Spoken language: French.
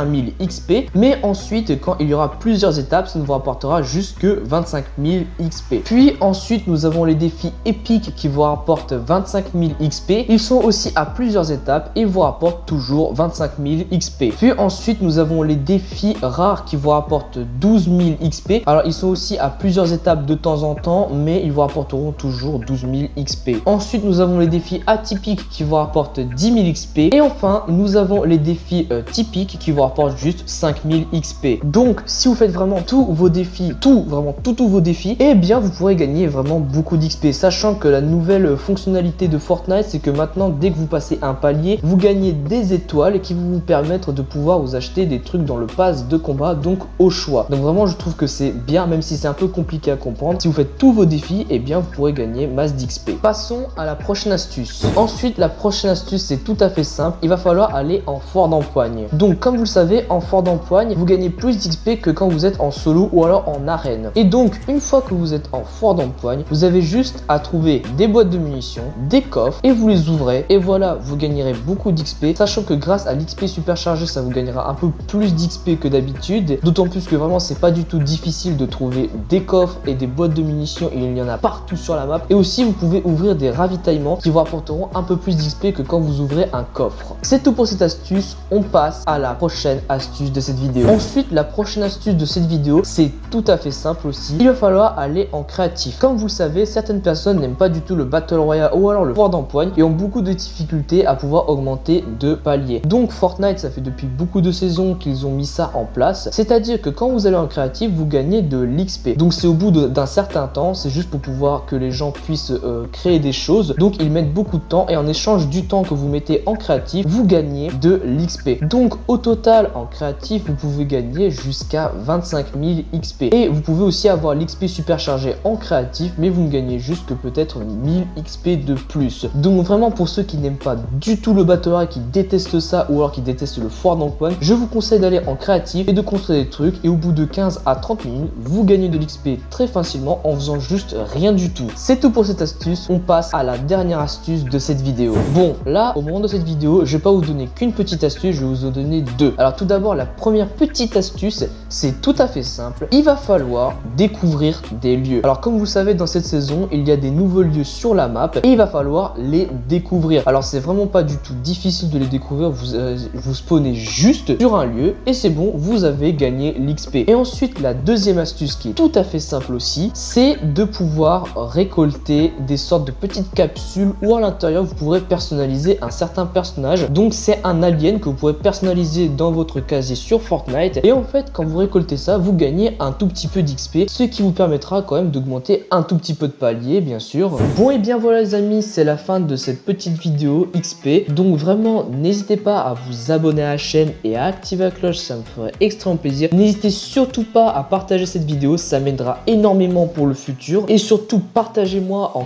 000 XP, mais ensuite quand il y aura plusieurs étapes, ça ne vous rapportera jusque 25 000 XP. Puis ensuite nous avons les défis épiques qui vous rapportent 25 000 XP. Ils sont aussi à plusieurs étapes et vous rapportent toujours 25 000 XP. Puis ensuite nous avons les défis rares qui vous rapportent 12 000 XP. Alors ils sont aussi à plusieurs étapes de temps en temps, mais ils vous rapporteront toujours 12 000 XP. Ensuite nous avons les défis atypiques qui vous rapportent 10 000 XP. Et enfin nous avons les défis typiques qui vous rapportent juste 5 000 XP. Donc si vous faites vraiment tous vos défis, tous vos défis, et bien vous pourrez gagner vraiment beaucoup d'XP, sachant que la nouvelle fonctionnalité de Fortnite, c'est que maintenant dès que vous passez un palier, vous gagnez des étoiles qui vont vous permettre de pouvoir vous acheter des trucs dans le pass de combat, donc au choix. Donc vraiment je trouve que c'est bien, même si c'est un peu compliqué à comprendre. Si vous faites tous vos défis, et bien vous pourrez gagner masse d'XP. Passons à la prochaine astuce. Ensuite la prochaine astuce, c'est tout à fait simple, il va falloir aller en fort d'empoigne. Donc comme vous le savez, en fort d'empoigne, vous gagnez plus d'XP que quand vous êtes en solo ou alors en arène. Et donc une fois que vous êtes en fort d'empoigne, vous avez juste à trouver des boîtes de munitions, des coffres, et vous les ouvrez, et voilà, vous gagnerez beaucoup d'XP, sachant que grâce à l'XP superchargé, ça vous gagnera un peu plus d'XP que d'habitude, d'autant plus que vraiment c'est pas du tout difficile de trouver des coffres et des boîtes de munitions, et il y en a partout sur la map. Et aussi vous pouvez ouvrir des ravitaillements qui vous apporteront un peu plus d'XP que quand vous ouvrez un coffre. C'est tout pour cette astuce, on passe à la prochaine astuce de cette vidéo. Ensuite la prochaine astuce de cette vidéo, c'est tout à fait simple aussi, il va falloir aller en créatif. Comme vous le savez, certaines personnes n'aiment pas du tout le Battle Royale ou alors le fort d'empoigne et ont beaucoup de difficultés à pouvoir augmenter de paliers. Donc Fortnite, ça fait depuis beaucoup de saisons qu'ils ont mis ça en place, c'est-à-dire que quand vous allez en créatif, vous gagnez de l'XP. Donc c'est au bout d'un certain temps, c'est juste pour pouvoir que les gens puissent créer des choses. Donc ils mettent beaucoup de temps et en échange du temps que vous mettez en créatif, vous gagnez de l'XP. Donc au total en créatif, vous pouvez gagner jusqu'à 25 000 XP. Et vous pouvez aussi avoir l'XP superchargé en créatif, mais vous ne gagnez juste que peut-être 1000 XP de plus. Donc vraiment pour ceux qui n'aiment pas du tout le Battle Royale, qui détestent ça ou alors qui détestent le fort d'empoigne, je vous conseille d'aller en créatif et de construire des trucs, et au bout de 15 à 30 minutes, vous gagnez de l'XP très facilement en faisant juste rien du tout. C'est tout pour cette astuce, on passe à la dernière astuce de cette vidéo. Bon, là au moment de cette vidéo, je vais pas vous donner qu'une petite astuce, je vais vous en donner deux. Alors tout d'abord, la première petite astuce, c'est tout à fait simple, il va falloir découvrir des lieux. Alors comme vous savez, dans cette saison, il y a des nouveaux lieux sur la map et il va falloir les découvrir. Alors c'est vraiment pas du tout difficile de les découvrir, vous spawnez juste sur un lieu et c'est bon, vous avez gagné l'XP. Et ensuite la deuxième astuce qui est tout à fait simple aussi, c'est de pouvoir récolter des sortes de petites capsules où à l'intérieur vous pourrez personnaliser un certain personnage. Donc c'est un alien que vous pourrez personnaliser dans votre casier sur Fortnite, et en fait quand vous récoltez ça, vous gagnez un tout petit peu d'XP, ce qui vous permettra quand même d'augmenter un tout petit peu de palier bien sûr. Bon et bien voilà les amis, c'est la fin de cette petite vidéo XP. Donc vraiment n'hésitez pas à vous abonner à la chaîne et à activer la cloche, ça me ferait extrêmement plaisir. N'hésitez surtout pas à partager cette vidéo, ça m'aidera énormément pour le futur, et surtout partagez-moi en